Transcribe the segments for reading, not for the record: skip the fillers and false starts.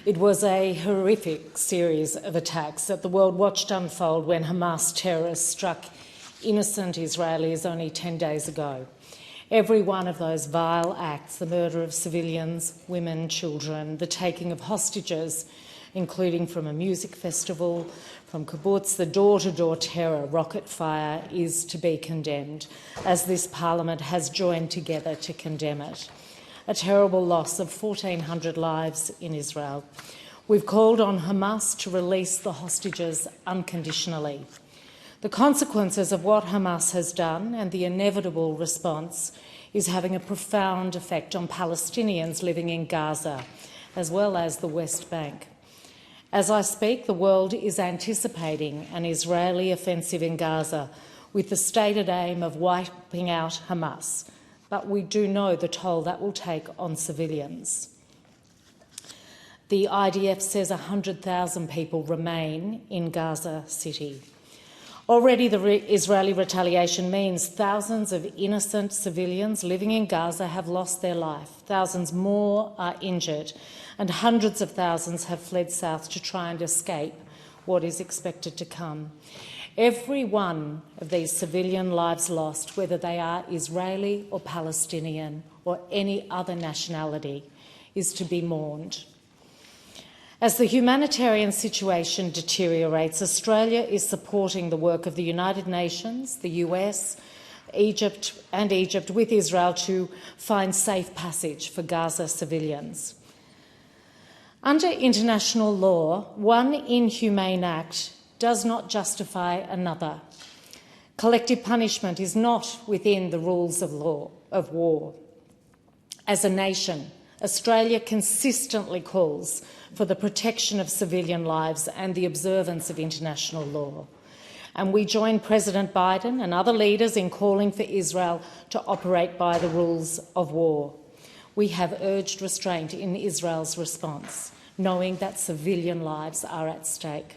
It was a horrific series of attacks that the world watched unfold when Hamas terrorists struck innocent Israelis only 10 days ago. Every one of those vile acts, the murder of civilians, women, children, the taking of hostages, including from a music festival, from kibbutz, the door-to-door terror, rocket fire, is to be condemned, as this parliament has joined together to condemn it. A terrible loss of 1,400 lives in Israel. We've called on Hamas to release the hostages unconditionally. The consequences of what Hamas has done and the inevitable response is having a profound effect on Palestinians living in Gaza, as well as the West Bank. As I speak, the world is anticipating an Israeli offensive in Gaza with the stated aim of wiping out Hamas, but we do know the toll that will take on civilians. The IDF says 100,000 people remain in Gaza City. Already the Israeli retaliation means thousands of innocent civilians living in Gaza have lost their life, thousands more are injured, and hundreds of thousands have fled south to try and escape what is expected to come. Every one of these civilian lives lost, whether they are Israeli or Palestinian or any other nationality, is to be mourned. As the humanitarian situation deteriorates, Australia is supporting the work of the United Nations, the US, Egypt with Israel to find safe passage for Gaza civilians. Under international law, one inhumane act does not justify another. Collective punishment is not within the rules of war. As a nation, Australia consistently calls for the protection of civilian lives and the observance of international law. And we join President Biden and other leaders in calling for Israel to operate by the rules of war. We have urged restraint in Israel's response, knowing that civilian lives are at stake.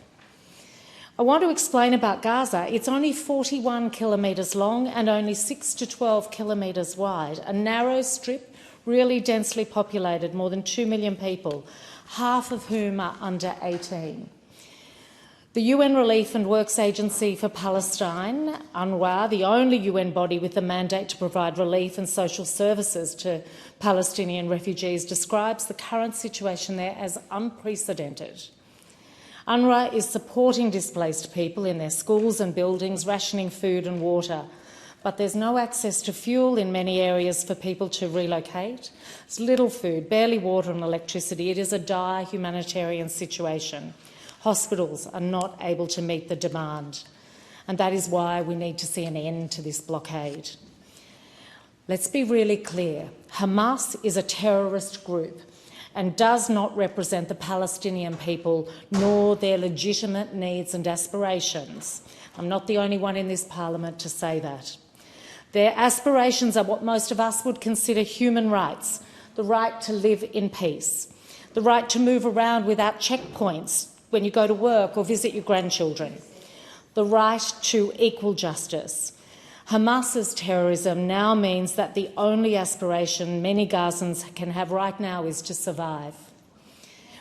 I want to explain about Gaza. It's only 41 kilometres long and only 6 to 12 kilometres wide, a narrow strip, really densely populated, more than 2 million people, half of whom are under 18. The UN Relief and Works Agency for Palestine, UNRWA, the only UN body with the mandate to provide relief and social services to Palestinian refugees, describes the current situation there as unprecedented. UNRWA is supporting displaced people in their schools and buildings, rationing food and water, but there's no access to fuel in many areas for people to relocate. There's little food, barely water and electricity. It is a dire humanitarian situation. Hospitals are not able to meet the demand, and that is why we need to see an end to this blockade. Let's be really clear. Hamas is a terrorist group and does not represent the Palestinian people nor their legitimate needs and aspirations. I'm not the only one in this parliament to say that. Their aspirations are what most of us would consider human rights: the right to live in peace, the right to move around without checkpoints when you go to work or visit your grandchildren, the right to equal justice. Hamas's terrorism now means that the only aspiration many Gazans can have right now is to survive,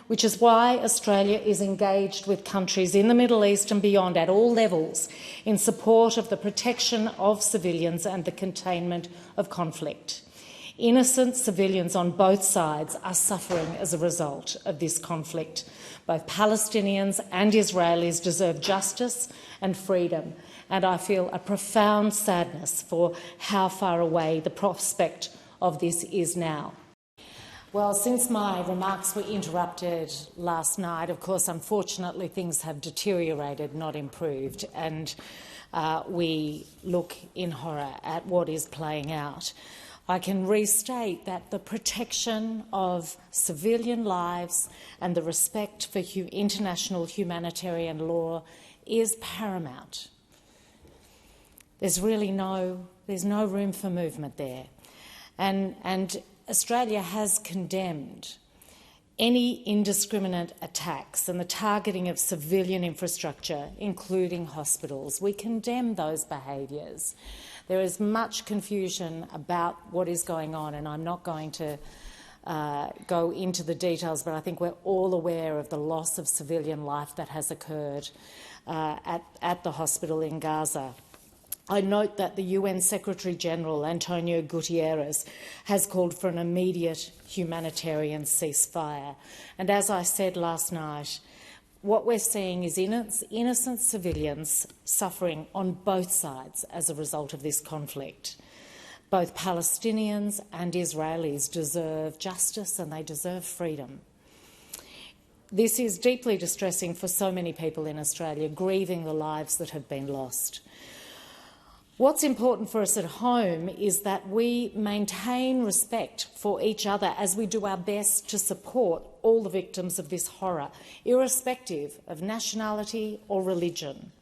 which is why Australia is engaged with countries in the Middle East and beyond at all levels in support of the protection of civilians and the containment of conflict. Innocent civilians on both sides are suffering as a result of this conflict. Both Palestinians and Israelis deserve justice and freedom, and I feel a profound sadness for how far away the prospect of this is now. Well, since my remarks were interrupted last night, of course, unfortunately, things have deteriorated, not improved, and we look in horror at what is playing out. I can restate that the protection of civilian lives and the respect for international humanitarian law is paramount. There's really no room for movement there. And Australia has condemned any indiscriminate attacks and the targeting of civilian infrastructure, including hospitals. We condemn those behaviours. There is much confusion about what is going on, and I'm not going to go into the details, but I think we're all aware of the loss of civilian life that has occurred at the hospital in Gaza. I note that the UN Secretary-General, Antonio Guterres, has called for an immediate humanitarian ceasefire. And as I said last night, what we're seeing is innocent civilians suffering on both sides as a result of this conflict. Both Palestinians and Israelis deserve justice and they deserve freedom. This is deeply distressing for so many people in Australia, grieving the lives that have been lost. What's important for us at home is that we maintain respect for each other as we do our best to support all the victims of this horror, irrespective of nationality or religion.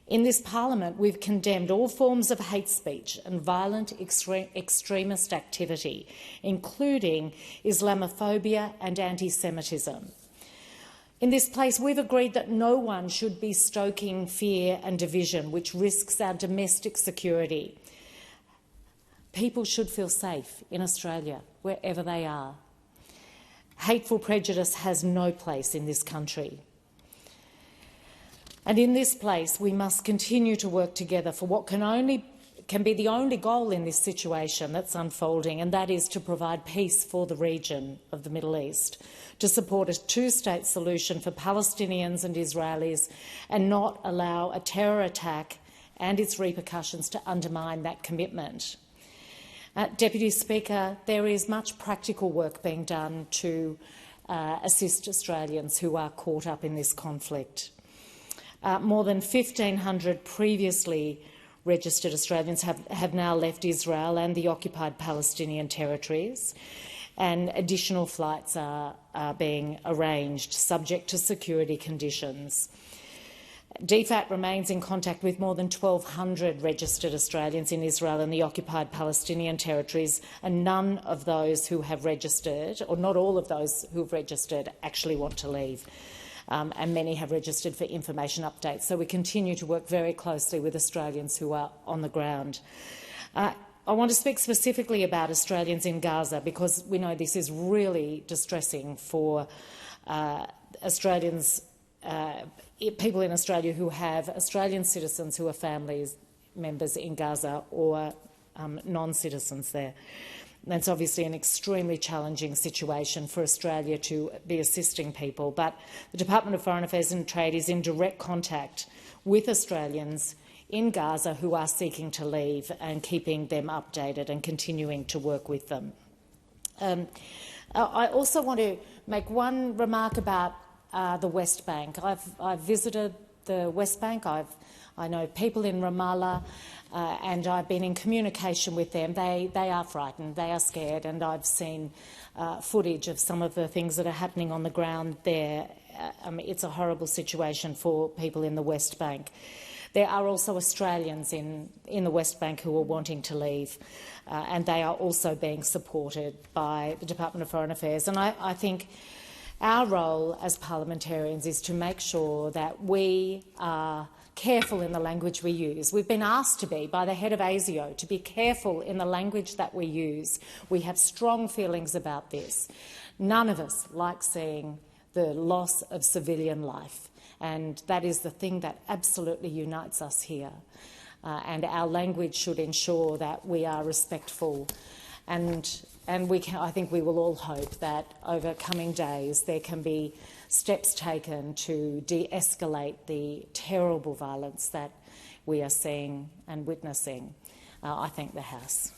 In this parliament, we've condemned all forms of hate speech and violent extremist activity, including Islamophobia and anti-Semitism. In this place, we've agreed that no one should be stoking fear and division, which risks our domestic security. People should feel safe in Australia, wherever they are. Hateful prejudice has no place in this country. And in this place, we must continue to work together for what can be the only goal in this situation that's unfolding, and that is to provide peace for the region of the Middle East, to support a two-state solution for Palestinians and Israelis, and not allow a terror attack and its repercussions to undermine that commitment. Deputy Speaker, there is much practical work being done to assist Australians who are caught up in this conflict. More than 1,500 previously registered Australians have now left Israel and the occupied Palestinian territories, and additional flights are being arranged, subject to security conditions. DFAT remains in contact with more than 1,200 registered Australians in Israel and the occupied Palestinian territories, and none of those who have registered, or not all of those who have registered, actually want to leave. And many have registered for information updates. So we continue to work very closely with Australians who are on the ground. I want to speak specifically about Australians in Gaza, because we know this is really distressing for Australians, people in Australia who have Australian citizens who are family members in Gaza or non-citizens there. That's obviously an extremely challenging situation for Australia to be assisting people, but the Department of Foreign Affairs and Trade is in direct contact with Australians in Gaza who are seeking to leave, and keeping them updated and continuing to work with them. I also want to make one remark about the West Bank. I've visited the West Bank. I know people in Ramallah, and I've been in communication with them. They are frightened, they are scared, and I've seen footage of some of the things that are happening on the ground there. It's a horrible situation for people in the West Bank. There are also Australians in the West Bank who are wanting to leave, and they are also being supported by the Department of Foreign Affairs. And I think our role as parliamentarians is to make sure that we are careful in the language we use. We've been asked to be, by the head of ASIO, to be careful in the language that we use. We have strong feelings about this. None of us like seeing the loss of civilian life, and that is the thing that absolutely unites us here. And our language should ensure that we are respectful, and I think we will all hope that over coming days there can be steps taken to de-escalate the terrible violence that we are seeing and witnessing. I thank the House.